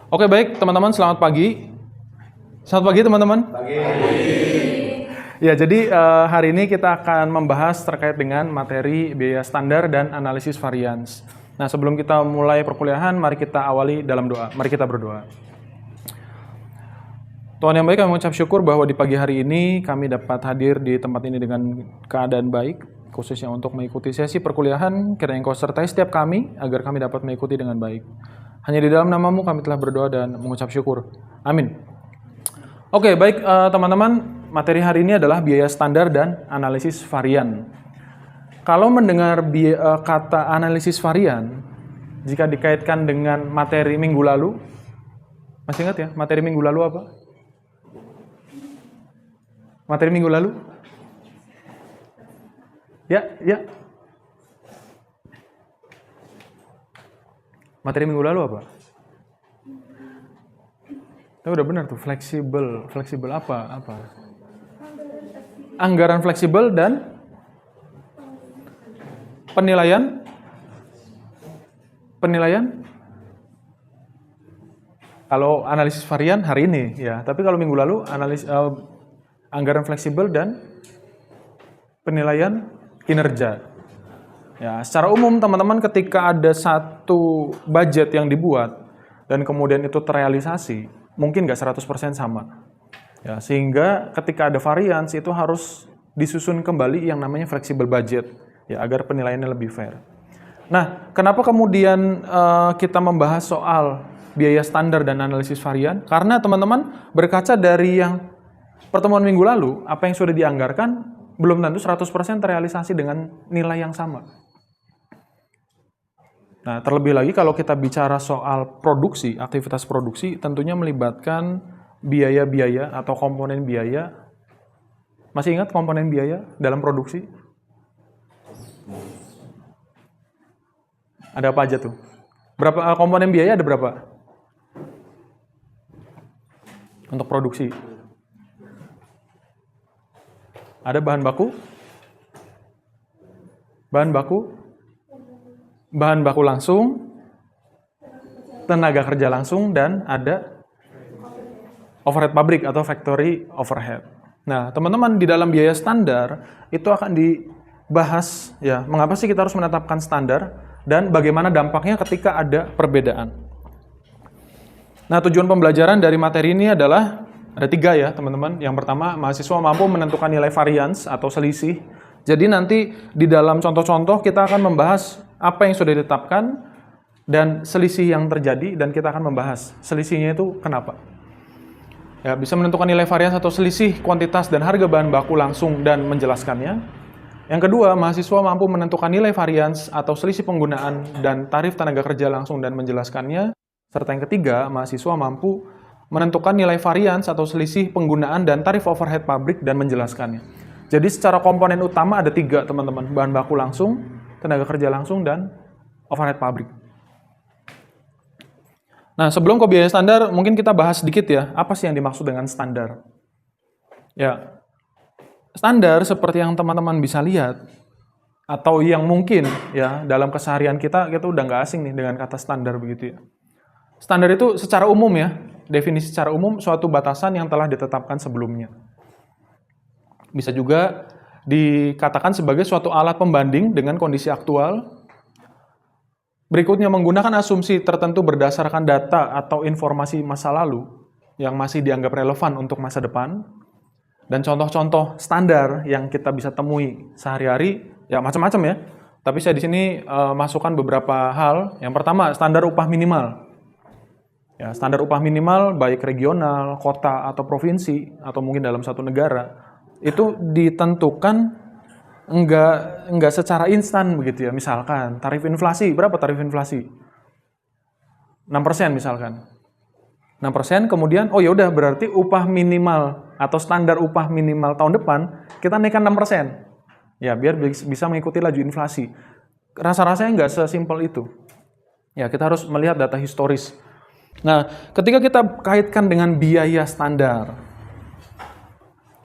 Oke, baik teman-teman, selamat pagi. Selamat pagi teman-teman. Pagi. Ya, jadi hari ini kita akan membahas terkait dengan materi biaya standar dan analisis varians. Nah, sebelum kita mulai perkuliahan, mari kita awali dalam doa. Mari kita berdoa. Tuhan yang baik, kami mengucap syukur bahwa di pagi hari ini kami dapat hadir di tempat ini dengan keadaan baik, khususnya untuk mengikuti sesi perkuliahan. Kiranya Engkau sertai setiap kami, agar kami dapat mengikuti dengan baik. Hanya di dalam nama-Mu kami telah berdoa dan mengucap syukur. Amin. Oke, baik teman-teman, materi hari ini adalah biaya standar dan analisis varian. Kalau mendengar kata analisis varian, jika dikaitkan dengan materi minggu lalu, masih ingat ya, materi minggu lalu apa? Materi minggu lalu? Ya. Materi minggu lalu apa? Udah benar tuh, fleksibel apa? Anggaran fleksibel dan penilaian. Kalau analisis varian hari ini ya, tapi kalau minggu lalu anggaran fleksibel dan penilaian kinerja. Ya, secara umum teman-teman ketika ada satu budget yang dibuat dan kemudian itu terrealisasi, mungkin nggak 100% sama. Ya, sehingga ketika ada varians itu harus disusun kembali yang namanya flexible budget, ya, agar penilaiannya lebih fair. Nah, kenapa kemudian kita membahas soal biaya standar dan analisis varian? Karena teman-teman berkaca dari yang pertemuan minggu lalu, apa yang sudah dianggarkan belum tentu 100% terrealisasi dengan nilai yang sama. Nah, terlebih lagi kalau kita bicara soal produksi, aktivitas produksi, tentunya melibatkan biaya-biaya atau komponen biaya. Masih ingat komponen biaya dalam produksi? Ada apa aja tuh? Berapa komponen biaya ada berapa? Untuk produksi. Ada bahan baku langsung, tenaga kerja langsung, dan ada overhead pabrik atau factory overhead. Nah, teman-teman, di dalam biaya standar itu akan dibahas ya, mengapa sih kita harus menetapkan standar dan bagaimana dampaknya ketika ada perbedaan. Nah, tujuan pembelajaran dari materi ini adalah ada 3 ya, teman-teman. Yang pertama, mahasiswa mampu menentukan nilai varians atau selisih. Jadi nanti di dalam contoh-contoh kita akan membahas apa yang sudah ditetapkan dan selisih yang terjadi, dan kita akan membahas selisihnya itu kenapa. Ya, bisa menentukan nilai varians atau selisih kuantitas dan harga bahan baku langsung dan menjelaskannya. Yang kedua, mahasiswa mampu menentukan nilai varians atau selisih penggunaan dan tarif tenaga kerja langsung dan menjelaskannya. Serta yang ketiga, mahasiswa mampu menentukan nilai varians atau selisih penggunaan dan tarif overhead pabrik dan menjelaskannya. Jadi secara komponen utama ada 3, teman-teman. Bahan baku langsung, tenaga kerja langsung, dan overhead pabrik. Nah, sebelum ke biaya standar, mungkin kita bahas sedikit ya, apa sih yang dimaksud dengan standar? Ya, standar seperti yang teman-teman bisa lihat, atau yang mungkin ya dalam keseharian kita udah nggak asing nih dengan kata standar begitu ya. Standar itu secara umum ya, definisi secara umum suatu batasan yang telah ditetapkan sebelumnya. Bisa juga dikatakan sebagai suatu alat pembanding dengan kondisi aktual. Berikutnya, menggunakan asumsi tertentu berdasarkan data atau informasi masa lalu yang masih dianggap relevan untuk masa depan. Dan contoh-contoh standar yang kita bisa temui sehari-hari, ya macam-macam ya. Tapi saya di sini masukkan beberapa hal. Yang pertama, standar upah minimal. Ya, standar upah minimal baik regional, kota, atau provinsi, atau mungkin dalam satu negara, itu ditentukan enggak secara instan begitu ya. Misalkan tarif inflasi, berapa tarif inflasi? 6% misalkan. 6%, kemudian oh ya udah berarti upah minimal atau standar upah minimal tahun depan kita naikkan 6%. Ya, biar bisa mengikuti laju inflasi. Rasa-rasanya enggak sesimpel itu. Ya, kita harus melihat data historis. Nah, ketika kita kaitkan dengan biaya standar.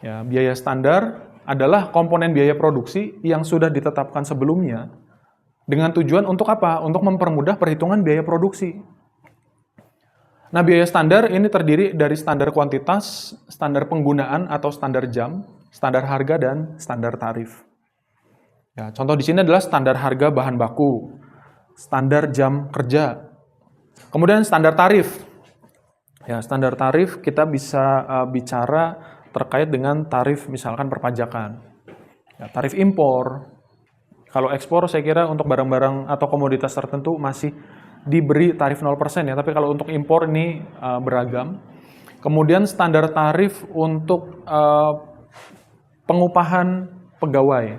Ya, biaya standar adalah komponen biaya produksi yang sudah ditetapkan sebelumnya dengan tujuan untuk apa? Untuk mempermudah perhitungan biaya produksi. Nah, biaya standar ini terdiri dari standar kuantitas, standar penggunaan atau standar jam, standar harga, dan standar tarif. Ya, contoh di sini adalah standar harga bahan baku, standar jam kerja, kemudian standar tarif. Ya, standar tarif kita bisa bicara terkait dengan tarif misalkan perpajakan. Ya, tarif impor. Kalau ekspor saya kira untuk barang-barang atau komoditas tertentu masih diberi tarif 0% ya, tapi kalau untuk impor ini beragam. Kemudian standar tarif untuk pengupahan pegawai.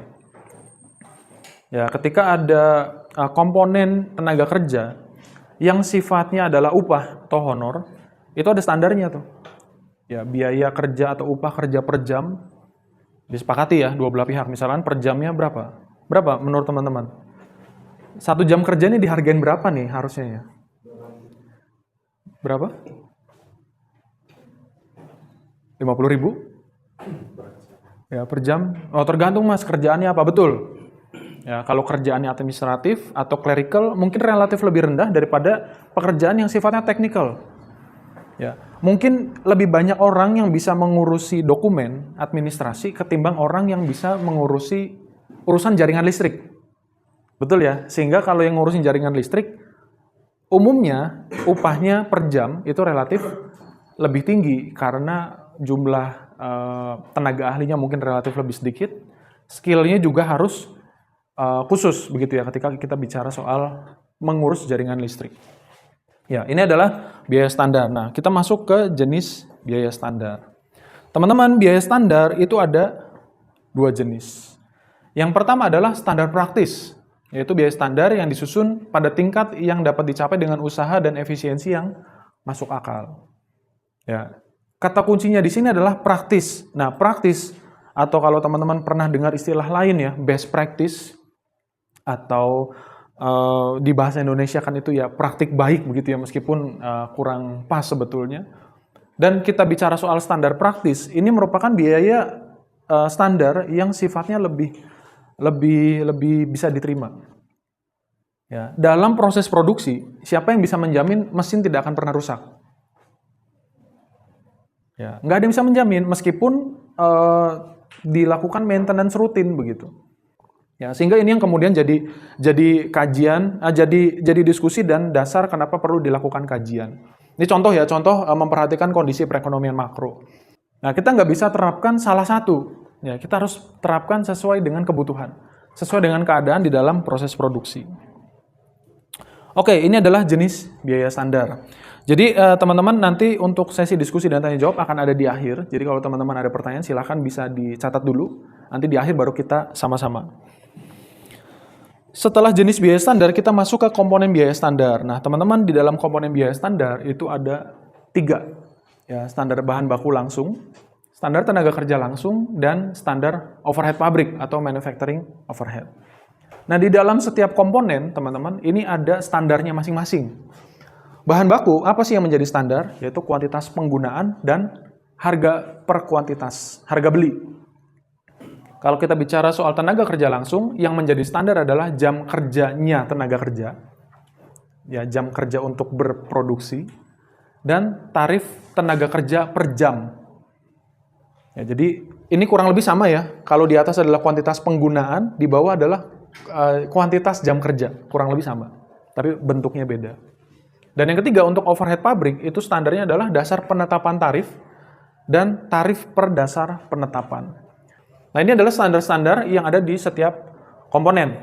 Ya, ketika ada komponen tenaga kerja yang sifatnya adalah upah atau honor, itu ada standarnya tuh. Ya, biaya kerja atau upah kerja per jam disepakati ya dua belah pihak. Misalkan per jamnya berapa? Berapa menurut teman-teman? 1 jam kerja ini dihargain berapa nih harusnya ya? Berapa? 50.000? Ya, per jam. Oh, tergantung Mas kerjaannya apa, betul. Ya, kalau kerjaannya administratif atau clerical mungkin relatif lebih rendah daripada pekerjaan yang sifatnya technical. Ya, mungkin lebih banyak orang yang bisa mengurusi dokumen administrasi ketimbang orang yang bisa mengurusi urusan jaringan listrik. Betul ya? Sehingga kalau yang ngurusin jaringan listrik, umumnya upahnya per jam itu relatif lebih tinggi karena jumlah tenaga ahlinya mungkin relatif lebih sedikit, skill-nya juga harus khusus begitu ya ketika kita bicara soal mengurus jaringan listrik. Ya, ini adalah biaya standar. Nah, kita masuk ke jenis biaya standar. Teman-teman, biaya standar itu ada 2 jenis. Yang pertama adalah standar praktis, yaitu biaya standar yang disusun pada tingkat yang dapat dicapai dengan usaha dan efisiensi yang masuk akal. Ya, kata kuncinya di sini adalah praktis. Nah, praktis atau kalau teman-teman pernah dengar istilah lain ya, best practice atau di bahasa Indonesia kan itu ya praktik baik begitu ya, meskipun kurang pas sebetulnya. Dan kita bicara soal standar praktis, ini merupakan biaya standar yang sifatnya lebih bisa diterima. Ya, dalam proses produksi, siapa yang bisa menjamin mesin tidak akan pernah rusak? Ya, nggak ada yang bisa menjamin meskipun dilakukan maintenance rutin begitu. Ya, sehingga ini yang kemudian jadi kajian, jadi diskusi dan dasar kenapa perlu dilakukan kajian. Ini contoh ya, memperhatikan kondisi perekonomian makro. Nah, kita nggak bisa terapkan salah satu. Ya, kita harus terapkan sesuai dengan kebutuhan, sesuai dengan keadaan di dalam proses produksi. Oke, ini adalah jenis biaya standar. Jadi teman-teman nanti untuk sesi diskusi dan tanya jawab akan ada di akhir. Jadi kalau teman-teman ada pertanyaan silahkan bisa dicatat dulu. Nanti di akhir baru kita sama-sama. Setelah jenis biaya standar, kita masuk ke komponen biaya standar. Nah, teman-teman di dalam komponen biaya standar itu ada 3. Ya, standar bahan baku langsung, standar tenaga kerja langsung, dan standar overhead pabrik atau manufacturing overhead. Nah, di dalam setiap komponen, teman-teman, ini ada standarnya masing-masing. Bahan baku, apa sih yang menjadi standar? Yaitu kuantitas penggunaan dan harga per kuantitas, harga beli. Kalau kita bicara soal tenaga kerja langsung, yang menjadi standar adalah jam kerjanya tenaga kerja. Ya, jam kerja untuk berproduksi. Dan tarif tenaga kerja per jam. Ya, jadi ini kurang lebih sama ya. Kalau di atas adalah kuantitas penggunaan, di bawah adalah kuantitas jam kerja. Kurang lebih sama. Tapi bentuknya beda. Dan yang ketiga, untuk overhead pabrik, itu standarnya adalah dasar penetapan tarif dan tarif per dasar penetapan. Nah, ini adalah standar-standar yang ada di setiap komponen.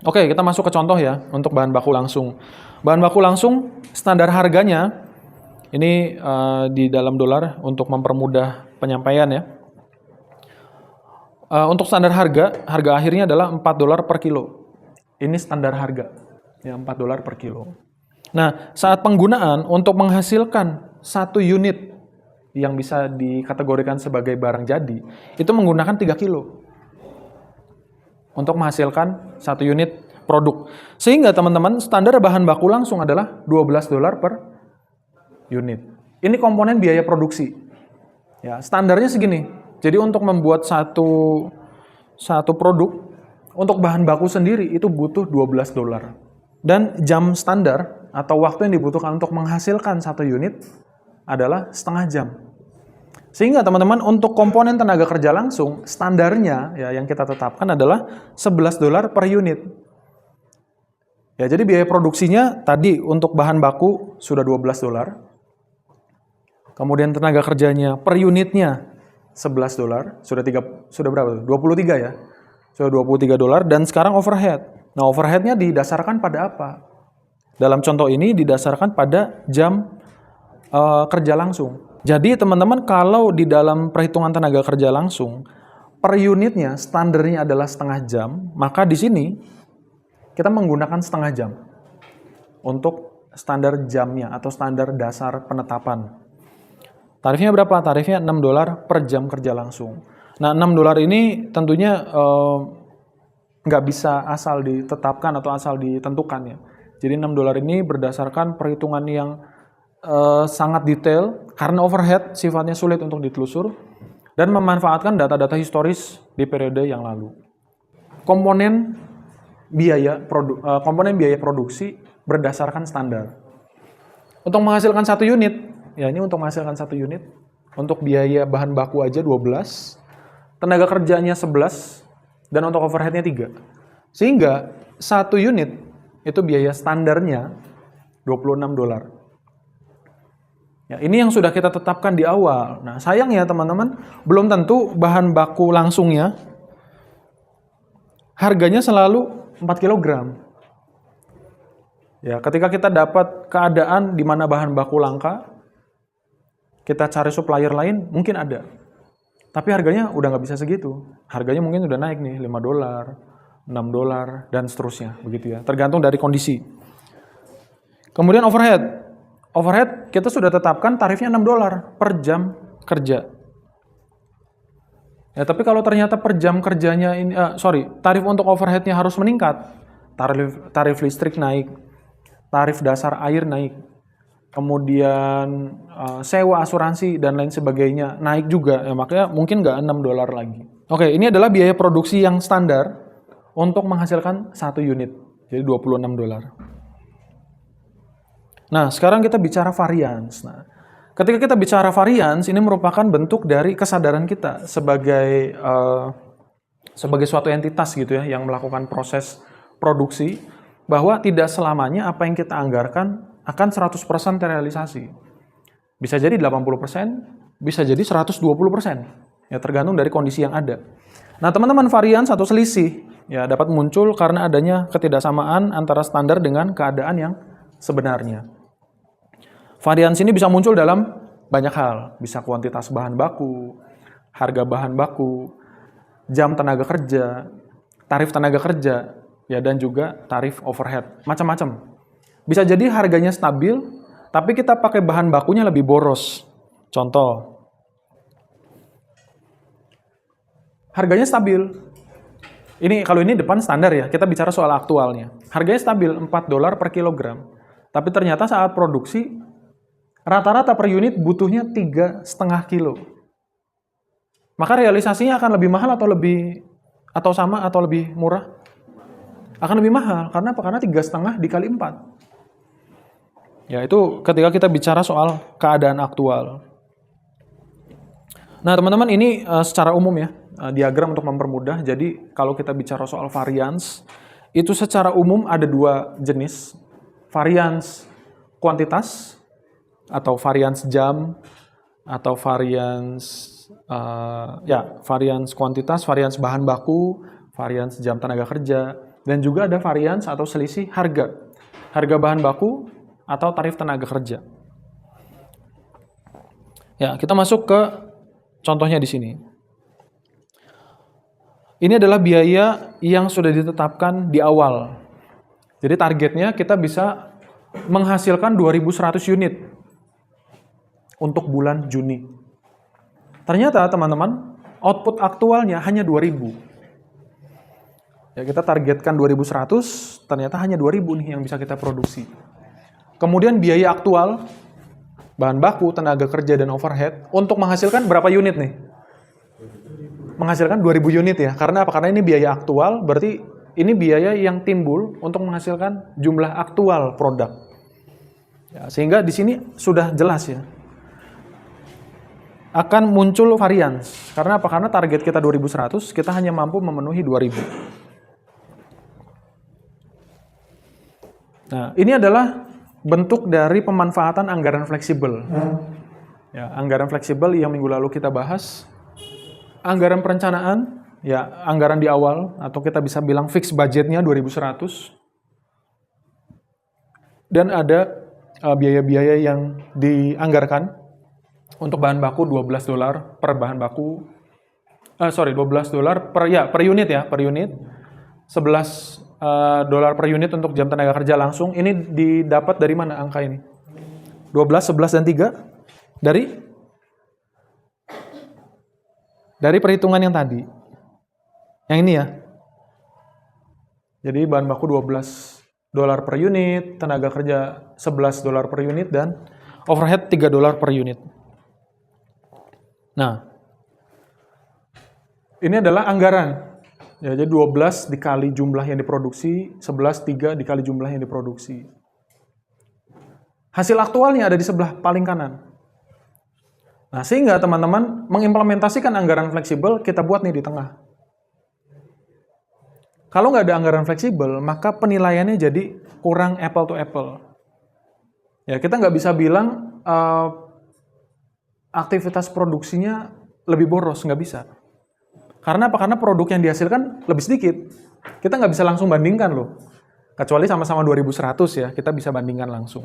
Oke, kita masuk ke contoh ya, untuk bahan baku langsung. Bahan baku langsung, standar harganya, ini di dalam dolar untuk mempermudah penyampaian ya. Untuk standar harga akhirnya adalah $4 per kilo. Ini standar harga, ya $4 per kilo. Nah, saat penggunaan untuk menghasilkan 1 unit yang bisa dikategorikan sebagai barang jadi, itu menggunakan 3 kilo untuk menghasilkan 1 unit produk. Sehingga teman-teman, standar bahan baku langsung adalah $12 per unit. Ini komponen biaya produksi. Ya, standarnya segini. Jadi untuk membuat satu produk, untuk bahan baku sendiri itu butuh $12. Dan jam standar atau waktu yang dibutuhkan untuk menghasilkan 1 unit adalah setengah jam. Sehingga teman-teman untuk komponen tenaga kerja langsung, standarnya ya yang kita tetapkan adalah $11 per unit. Ya, jadi biaya produksinya tadi untuk bahan baku sudah $12. Kemudian tenaga kerjanya per unitnya $11. Sudah berapa? 23 ya. Sudah $23 dan sekarang overhead. Nah, overheadnya didasarkan pada apa? Dalam contoh ini didasarkan pada jam kerja langsung. Jadi teman-teman kalau di dalam perhitungan tenaga kerja langsung per unitnya standarnya adalah setengah jam, maka di sini kita menggunakan setengah jam untuk standar jamnya atau standar dasar penetapan. Tarifnya berapa? Tarifnya $6 per jam kerja langsung. Nah, $6 ini tentunya nggak bisa asal ditetapkan atau asal ditentukan ya. Jadi $6 ini berdasarkan perhitungan yang sangat detail karena overhead sifatnya sulit untuk ditelusur dan memanfaatkan data-data historis di periode yang lalu. Komponen biaya produksi berdasarkan standar. Untuk menghasilkan 1 unit, ya ini untuk menghasilkan 1 unit, untuk biaya bahan baku aja 12, tenaga kerjanya 11, dan untuk overheadnya 3. Sehingga 1 unit itu biaya standarnya $26. Ya, ini yang sudah kita tetapkan di awal. Nah, sayangnya teman-teman, belum tentu bahan baku langsungnya harganya selalu 4 kg. Ya, ketika kita dapat keadaan di mana bahan baku langka, kita cari supplier lain, mungkin ada. Tapi harganya udah nggak bisa segitu. Harganya mungkin udah naik nih, $5, $6, dan seterusnya. Begitu ya, tergantung dari kondisi. Kemudian overhead. Overhead kita sudah tetapkan tarifnya $6 per jam kerja. Ya, tapi kalau ternyata per jam kerjanya ini, tarif untuk overheadnya harus meningkat, tarif listrik naik, tarif dasar air naik, kemudian sewa asuransi dan lain sebagainya naik juga, ya makanya mungkin nggak $6 lagi. Oke, ini adalah biaya produksi yang standar untuk menghasilkan 1 unit, jadi $26. Nah, sekarang kita bicara variance. Nah, ketika kita bicara variance, ini merupakan bentuk dari kesadaran kita sebagai suatu entitas gitu ya, yang melakukan proses produksi, bahwa tidak selamanya apa yang kita anggarkan akan 100% terrealisasi. Bisa jadi 80%, bisa jadi 120%. Ya, tergantung dari kondisi yang ada. Nah, teman-teman, variance atau selisih ya dapat muncul karena adanya ketidaksamaan antara standar dengan keadaan yang sebenarnya. Varians ini bisa muncul dalam banyak hal, bisa kuantitas bahan baku, harga bahan baku, jam tenaga kerja, tarif tenaga kerja, ya dan juga tarif overhead, macam-macam. Bisa jadi harganya stabil, tapi kita pakai bahan bakunya lebih boros. Contoh, harganya stabil. Ini kalau ini depan standar ya, kita bicara soal aktualnya. Harganya stabil $4 per kilogram, tapi ternyata saat produksi rata-rata per unit butuhnya 3,5 kilo. Maka realisasinya akan lebih mahal atau sama atau lebih murah? Akan lebih mahal. Karena apa? Karena 3,5 dikali 4. Ya, itu ketika kita bicara soal keadaan aktual. Nah, teman-teman, ini secara umum ya, diagram untuk mempermudah. Jadi, kalau kita bicara soal variance, itu secara umum ada 2 jenis. Variance kuantitas, atau variance jam, atau variance variance kuantitas, variance bahan baku, variance jam tenaga kerja, dan juga ada variance atau selisih harga bahan baku atau tarif tenaga kerja. Ya, kita masuk ke contohnya di sini. Ini adalah biaya yang sudah ditetapkan di awal. Jadi targetnya kita bisa menghasilkan 2.100 unit untuk bulan Juni. Ternyata teman-teman, output aktualnya hanya 2.000. Ya, kita targetkan 2.100, ternyata hanya 2.000 nih yang bisa kita produksi. Kemudian biaya aktual, bahan baku, tenaga kerja, dan overhead, untuk menghasilkan berapa unit nih? Menghasilkan 2.000 unit ya. Karena apa? Karena ini biaya aktual, berarti ini biaya yang timbul untuk menghasilkan jumlah aktual produk. Ya, sehingga di sini sudah jelas ya. Akan muncul variance. Karena apa? Karena target kita 2100, kita hanya mampu memenuhi 2000. Nah, ini adalah bentuk dari pemanfaatan anggaran fleksibel. Ya, anggaran fleksibel yang minggu lalu kita bahas. Anggaran perencanaan, ya anggaran di awal, atau kita bisa bilang fix budgetnya 2100. Dan ada biaya-biaya yang dianggarkan untuk bahan baku $12 per bahan baku. $12 per unit ya, per unit. $11 per unit untuk jam tenaga kerja langsung. Ini didapat dari mana angka ini? 12, 11, dan 3? Dari perhitungan yang tadi. Yang ini ya. Jadi bahan baku $12 per unit, tenaga kerja $11 per unit, dan overhead $3 per unit. Nah, ini adalah anggaran. Ya, jadi 12 dikali jumlah yang diproduksi, 3 dikali jumlah yang diproduksi. Hasil aktualnya ada di sebelah paling kanan. Nah, sehingga teman-teman mengimplementasikan anggaran fleksibel, kita buat nih di tengah. Kalau nggak ada anggaran fleksibel, maka penilaiannya jadi kurang apple to apple. Ya, kita nggak bisa bilang aktivitas produksinya lebih boros, nggak bisa. Karena apa? Karena produk yang dihasilkan lebih sedikit. Kita nggak bisa langsung bandingkan loh. Kecuali sama-sama 2100 ya, kita bisa bandingkan langsung.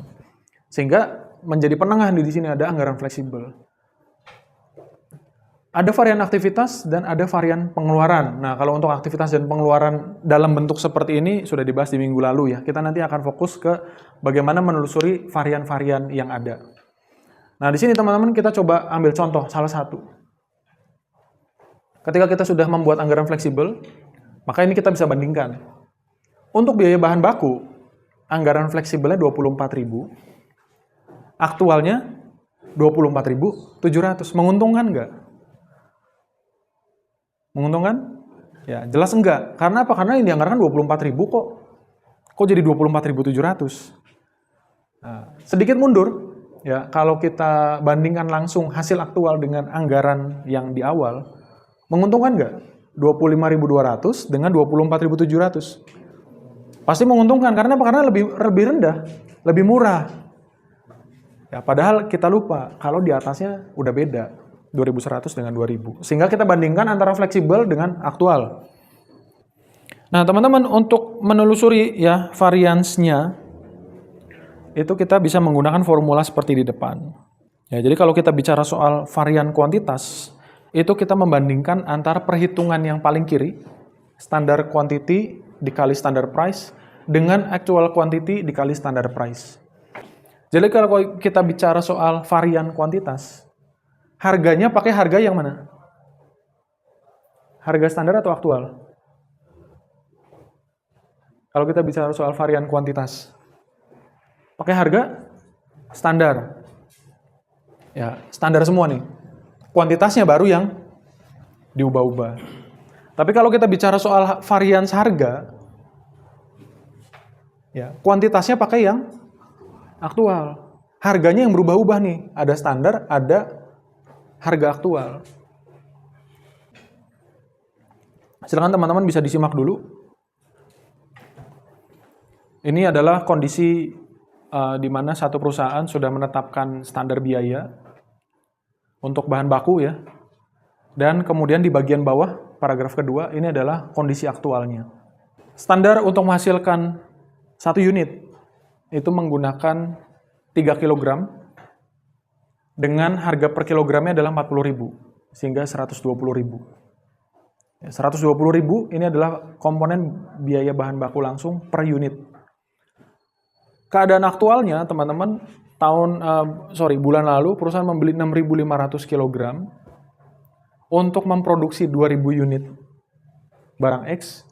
Sehingga menjadi penengah di sini ada anggaran fleksibel. Ada varian aktivitas dan ada varian pengeluaran. Nah, kalau untuk aktivitas dan pengeluaran dalam bentuk seperti ini sudah dibahas di minggu lalu ya. Kita nanti akan fokus ke bagaimana menelusuri varian-varian yang ada. Nah, di sini teman-teman kita coba ambil contoh salah satu. Ketika kita sudah membuat anggaran fleksibel, maka ini kita bisa bandingkan. Untuk biaya bahan baku, anggaran fleksibelnya 24.000, aktualnya 24.700. Menguntungkan nggak? Menguntungkan? Ya, jelas enggak. Karena apa? Karena yang dianggarkan 24.000 kok. Kok jadi 24.700? Nah, sedikit mundur. Ya, kalau kita bandingkan langsung hasil aktual dengan anggaran yang di awal, menguntungkan nggak? 25.200 dengan 24.700. Pasti menguntungkan. Karena apa? Karena lebih rendah, lebih murah. Ya, padahal kita lupa kalau di atasnya udah beda, 2.100 dengan 2.000. Sehingga kita bandingkan antara fleksibel dengan aktual. Nah, teman-teman, untuk menelusuri ya variansnya, itu kita bisa menggunakan formula seperti di depan. Ya, jadi kalau kita bicara soal varian kuantitas, itu kita membandingkan antara perhitungan yang paling kiri, standar quantity dikali standar price, dengan actual quantity dikali standar price. Jadi kalau kita bicara soal varian kuantitas, harganya pakai harga yang mana? Harga standar atau aktual? Kalau kita bicara soal varian kuantitas, pakai harga standar. Ya, standar semua nih. Kuantitasnya baru yang diubah-ubah. Tapi kalau kita bicara soal varians harga, ya, kuantitasnya pakai yang aktual. Harganya yang berubah-ubah nih. Ada standar, ada harga aktual. Silakan teman-teman bisa disimak dulu. Ini adalah kondisi di mana satu perusahaan sudah menetapkan standar biaya untuk bahan baku ya. Dan kemudian di bagian bawah, paragraf kedua, ini adalah kondisi aktualnya. Standar untuk menghasilkan 1 unit itu menggunakan 3 kg dengan harga per kilogramnya adalah 40.000 sehingga 120.000. 120.000 ini adalah komponen biaya bahan baku langsung per unit. Keadaan aktualnya, teman-teman, bulan lalu perusahaan membeli 6.500 kg untuk memproduksi 2.000 unit barang X,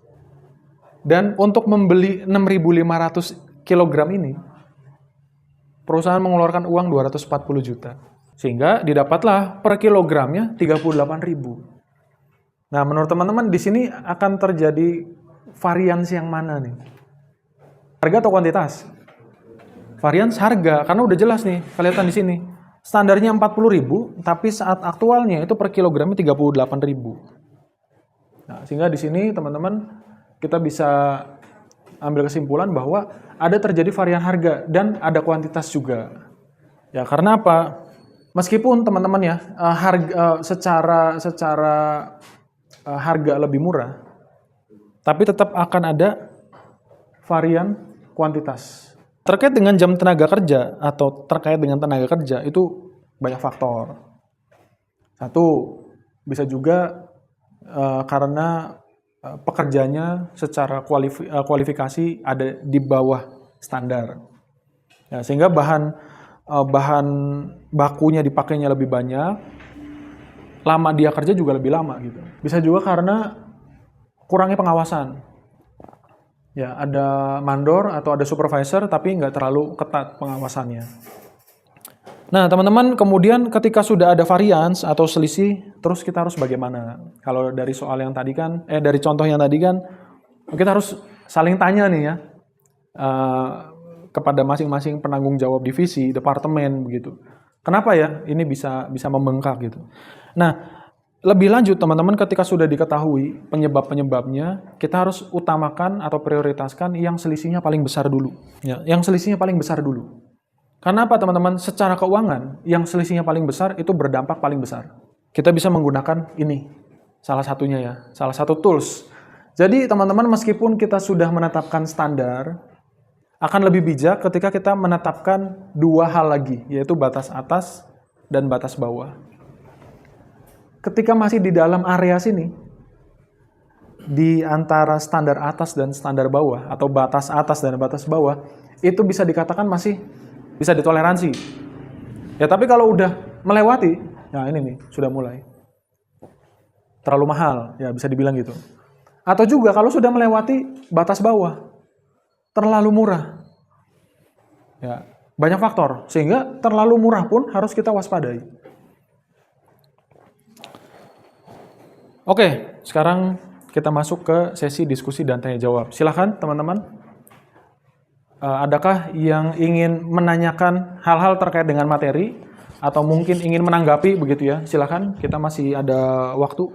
dan untuk membeli 6.500 kg ini, perusahaan mengeluarkan uang 240 juta. Sehingga didapatlah per kilogramnya 38.000. Nah, menurut teman-teman di sini akan terjadi variansi yang mana nih? Harga atau kuantitas? Varians harga, karena udah jelas nih, kelihatan di sini. Standarnya 40.000, tapi saat aktualnya itu per kilogramnya 38.000. Nah, sehingga di sini teman-teman kita bisa ambil kesimpulan bahwa ada terjadi varian harga dan ada kuantitas juga. Ya, karena apa? Meskipun teman-teman ya secara harga lebih murah, tapi tetap akan ada varian kuantitas. Terkait dengan jam tenaga kerja atau terkait dengan tenaga kerja itu banyak faktor. Satu, bisa juga karena pekerjanya secara kualifikasi ada di bawah standar. Ya, sehingga bahan bakunya dipakainya lebih banyak, lama dia kerja juga lebih lama gitu. Bisa juga karena kurangnya pengawasan. Ya, ada mandor atau ada supervisor tapi nggak terlalu ketat pengawasannya. Nah, teman-teman, kemudian ketika sudah ada varians atau selisih, terus kita harus bagaimana? Kalau dari soal yang tadi kan, dari contoh yang tadi kan, kita harus saling tanya nih ya, kepada masing-masing penanggung jawab divisi, departemen begitu. Kenapa ya ini bisa membengkak gitu. Nah, lebih lanjut teman-teman, ketika sudah diketahui penyebab-penyebabnya, kita harus utamakan atau prioritaskan yang selisihnya paling besar dulu. Ya, yang selisihnya paling besar dulu. Karena apa teman-teman? Secara keuangan, yang selisihnya paling besar itu berdampak paling besar. Kita bisa menggunakan ini, salah satunya ya, salah satu tools. Jadi teman-teman, meskipun kita sudah menetapkan standar, akan lebih bijak ketika kita menetapkan dua hal lagi, yaitu batas atas dan batas bawah. Ketika masih di dalam area sini, di antara standar atas dan standar bawah, atau batas atas dan batas bawah, itu bisa dikatakan masih bisa ditoleransi. Ya, tapi kalau udah melewati, nah ini nih, sudah mulai. Terlalu mahal, ya bisa dibilang gitu. Atau juga kalau sudah melewati batas bawah, terlalu murah. Ya, banyak faktor, sehingga terlalu murah pun harus kita waspadai. Oke, sekarang kita masuk ke sesi diskusi dan tanya jawab. Silakan teman-teman. Adakah yang ingin menanyakan hal-hal terkait dengan materi atau mungkin ingin menanggapi begitu ya? Silakan, kita masih ada waktu.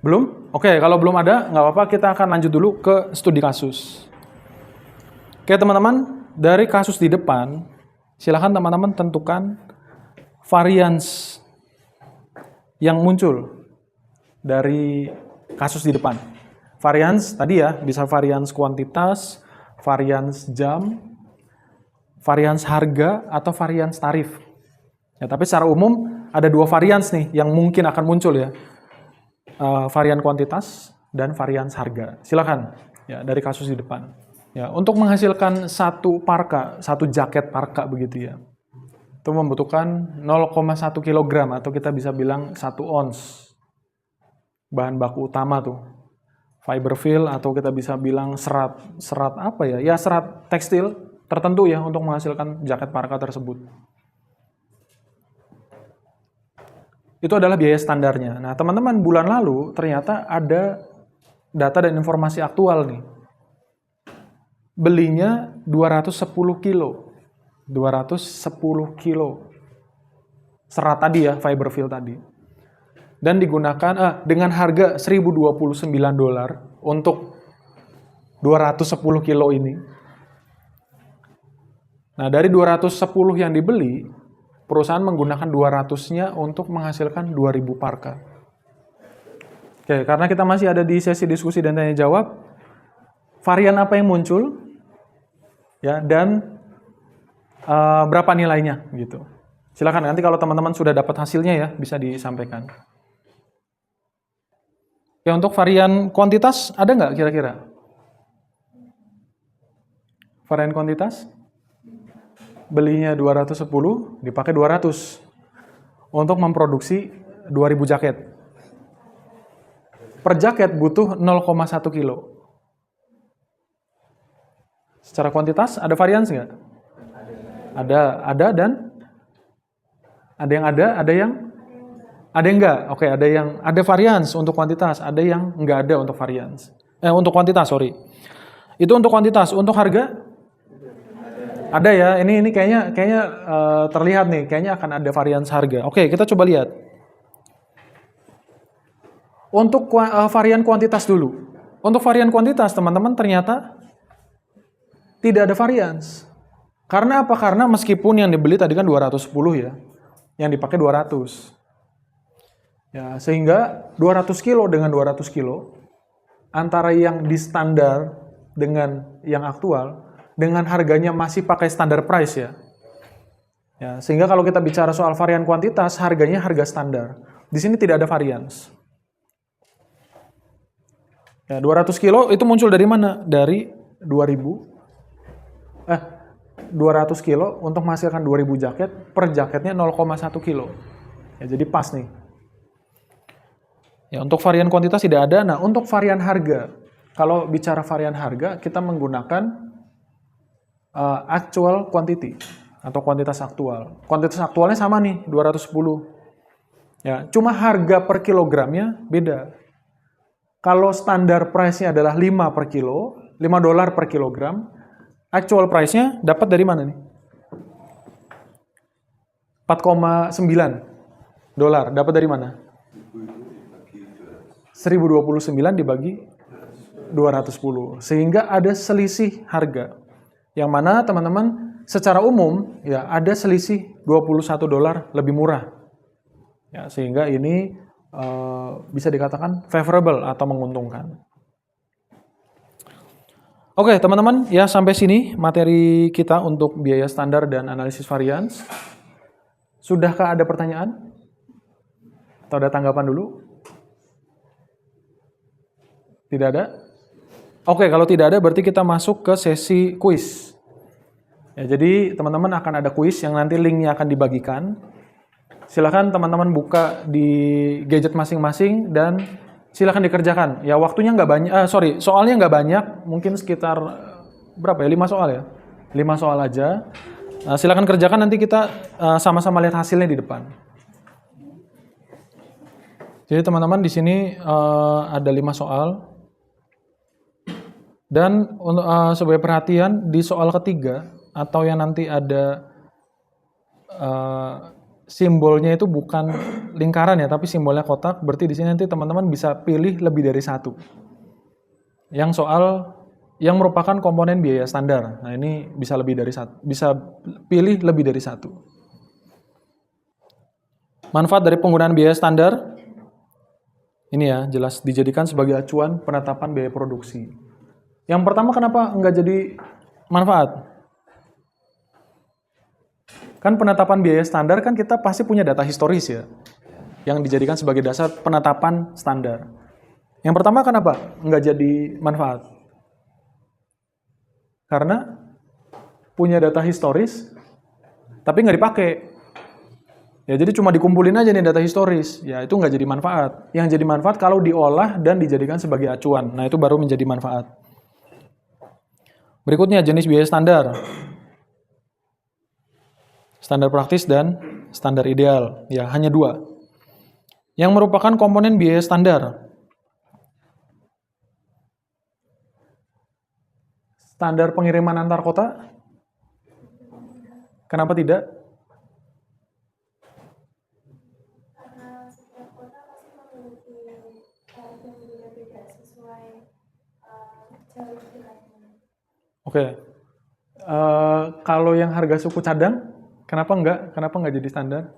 Belum? Oke, kalau belum ada, nggak apa-apa, kita akan lanjut dulu ke studi kasus. Oke teman-teman, dari kasus di depan, silakan teman-teman tentukan varians yang muncul dari kasus di depan. Varians tadi ya, bisa varians kuantitas, varians jam, varians harga, atau varians tarif. Ya, tapi secara umum ada dua varians nih yang mungkin akan muncul ya. Varian kuantitas dan varians harga. Silakan ya, dari kasus di depan. Ya, untuk menghasilkan satu parka, satu jaket parka begitu ya, itu membutuhkan 0,1 kg atau kita bisa bilang 1 ons. Bahan baku utama tuh, fiberfill atau kita bisa bilang serat apa ya? Ya serat tekstil tertentu ya untuk menghasilkan jaket parka tersebut. Itu adalah biaya standarnya. Nah, teman-teman, bulan lalu ternyata ada data dan informasi aktual nih. Belinya 210 kilo. 210 kilo. Serat tadi ya, fiberfill tadi. Dan digunakan dengan harga $1.029 untuk 210 kilo ini. Nah, dari 210 yang dibeli, perusahaan menggunakan 200-nya untuk menghasilkan 2.000 parka. Oke, karena kita masih ada di sesi diskusi dan tanya jawab, varian apa yang muncul, ya, dan berapa nilainya, gitu. Silakan nanti kalau teman-teman sudah dapat hasilnya ya, bisa disampaikan. Ya, untuk varian kuantitas ada nggak kira-kira? Varian kuantitas? Belinya 210, dipakai 200 untuk memproduksi 2.000 jaket. Per jaket butuh 0,1 kilo. Secara kuantitas ada varians nggak? Ada dan ada yang ada yang enggak. Oke, ada varians untuk kuantitas, ada yang enggak ada untuk varians. Untuk kuantitas, sorry. Itu untuk kuantitas. Untuk harga Ada ya, ini kayaknya terlihat nih, kayaknya akan ada varians harga. Oke, kita coba lihat. Untuk varian kuantitas dulu. Untuk varian kuantitas, teman-teman, ternyata tidak ada varians. Karena apa? Karena meskipun yang dibeli tadi kan 210 ya, yang dipakai 200. Ya, sehingga 200 kilo dengan 200 kilo, antara yang di standar dengan yang aktual, dengan harganya masih pakai standar price ya. Ya, sehingga kalau kita bicara soal varian kuantitas, harganya harga standar. Di sini tidak ada varians. Ya, 200 kilo itu muncul dari mana? Dari 200 kilo untuk menghasilkan 2000 jaket, per jaketnya 0,1 kilo. Ya, jadi pas nih. Ya, untuk varian kuantitas tidak ada. Nah, untuk varian harga, kalau bicara varian harga, kita menggunakan actual quantity atau kuantitas aktual. Kuantitas aktualnya sama nih, 210. Ya, cuma harga per kilogramnya beda. Kalau standar price-nya adalah 5 per kilo, $5 per kilogram, actual price-nya dapat dari mana nih? $4,9. Dapat dari mana? 1029 dibagi 210. Sehingga ada selisih harga. Yang mana teman-teman secara umum ya ada selisih $21 lebih murah. Ya, sehingga ini bisa dikatakan favorable atau menguntungkan. Oke, teman-teman, ya sampai sini materi kita untuk biaya standar dan analisis varians. Sudahkah ada pertanyaan? Atau ada tanggapan dulu? Tidak ada? Oke, kalau tidak ada berarti kita masuk ke sesi kuis. Ya, jadi teman-teman akan ada kuis yang nanti linknya akan dibagikan. Silakan teman-teman buka di gadget masing-masing dan silakan dikerjakan. Ya waktunya nggak banyak, soalnya nggak banyak, mungkin sekitar berapa ya? 5 soal ya? 5 soal aja. Silakan kerjakan, nanti kita sama-sama lihat hasilnya di depan. Jadi teman-teman di sini ada 5 soal. Dan untuk sebagai perhatian di soal ketiga atau yang nanti ada simbolnya itu bukan lingkaran ya, tapi simbolnya kotak. Berarti di sini nanti teman-teman bisa pilih lebih dari satu. Yang soal yang merupakan komponen biaya standar. Nah ini bisa lebih dari satu, bisa pilih lebih dari satu. Manfaat dari penggunaan biaya standar ini ya jelas dijadikan sebagai acuan penetapan biaya produksi. Yang pertama, kenapa nggak jadi manfaat? Kan penetapan biaya standar kan kita pasti punya data historis ya, yang dijadikan sebagai dasar penetapan standar. Yang pertama kenapa nggak jadi manfaat? Karena punya data historis, tapi nggak dipakai. Ya jadi cuma dikumpulin aja nih data historis, ya itu nggak jadi manfaat. Yang jadi manfaat kalau diolah dan dijadikan sebagai acuan, nah itu baru menjadi manfaat. Berikutnya jenis biaya standar. Standar praktis dan standar ideal. Ya, hanya 2. Yang merupakan komponen biaya standar. Standar pengiriman antar kota? Kenapa tidak? Karena setiap kota pasti memiliki harga yang berbeda sesuai jalur dekatnya. Oke. Kalau yang harga suku cadang? Kenapa enggak jadi standar?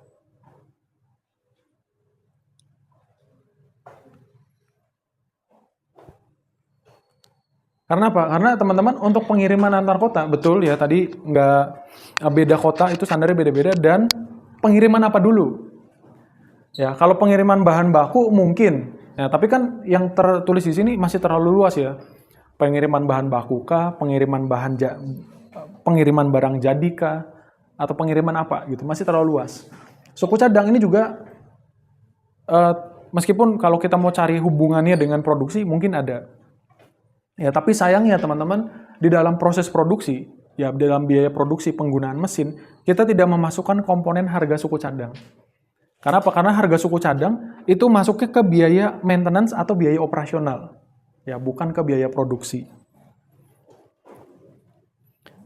Karena apa? Karena teman-teman untuk pengiriman antar kota, betul ya tadi nggak beda kota itu standarnya beda-beda dan pengiriman apa dulu? Ya kalau pengiriman bahan baku mungkin, ya tapi kan yang tertulis di sini masih terlalu luas ya. Pengiriman bahan baku kah, pengiriman barang jadi kah, atau pengiriman apa gitu, masih terlalu luas. Suku cadang ini juga meskipun kalau kita mau cari hubungannya dengan produksi mungkin ada. Ya, tapi sayangnya teman-teman di dalam proses produksi, ya dalam biaya produksi penggunaan mesin, kita tidak memasukkan komponen harga suku cadang. Karena apa? Karena harga suku cadang itu masuknya ke biaya maintenance atau biaya operasional. Ya, bukan ke biaya produksi.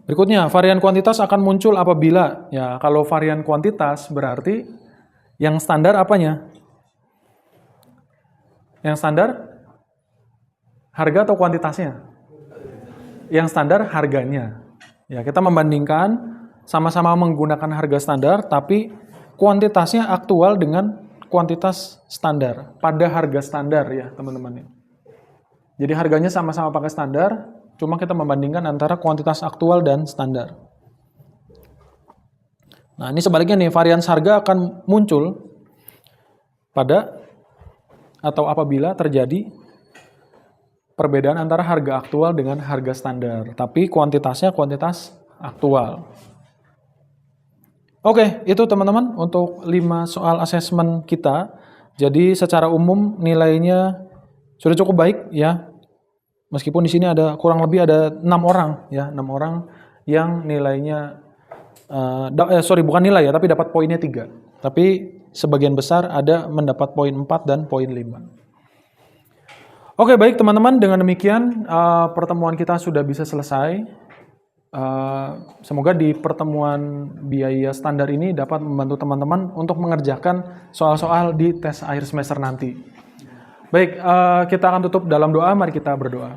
Berikutnya, varian kuantitas akan muncul apabila, ya kalau varian kuantitas berarti yang standar apanya? Yang standar harga atau kuantitasnya? Yang standar harganya. Ya, kita membandingkan sama-sama menggunakan harga standar, tapi kuantitasnya aktual dengan kuantitas standar, pada harga standar ya teman-teman. Jadi harganya sama-sama pakai standar, cuma kita membandingkan antara kuantitas aktual dan standar. Nah, ini sebaliknya nih, varian harga akan muncul pada atau apabila terjadi perbedaan antara harga aktual dengan harga standar, tapi kuantitasnya kuantitas aktual. Oke, itu teman-teman untuk 5 soal asesmen kita. Jadi secara umum nilainya sudah cukup baik ya. Meskipun di sini ada kurang lebih ada 6 orang ya, 6 orang yang nilainya bukan nilai ya, tapi dapat poinnya 3. Tapi sebagian besar ada mendapat poin 4 dan poin 5. Oke, baik teman-teman, dengan demikian pertemuan kita sudah bisa selesai. Semoga di pertemuan biaya standar ini dapat membantu teman-teman untuk mengerjakan soal-soal di tes akhir semester nanti. Baik, kita akan tutup dalam doa. Mari kita berdoa.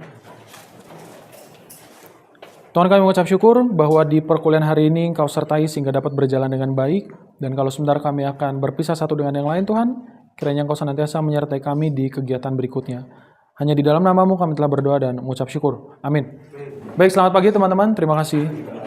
Tuhan, kami mengucap syukur bahwa di perkuliahan hari ini Engkau sertai sehingga dapat berjalan dengan baik. Dan kalau sebentar kami akan berpisah satu dengan yang lain, Tuhan, kiranya Engkau senantiasa menyertai kami di kegiatan berikutnya. Hanya di dalam nama-Mu kami telah berdoa dan mengucap syukur. Amin. Baik, selamat pagi teman-teman. Terima kasih.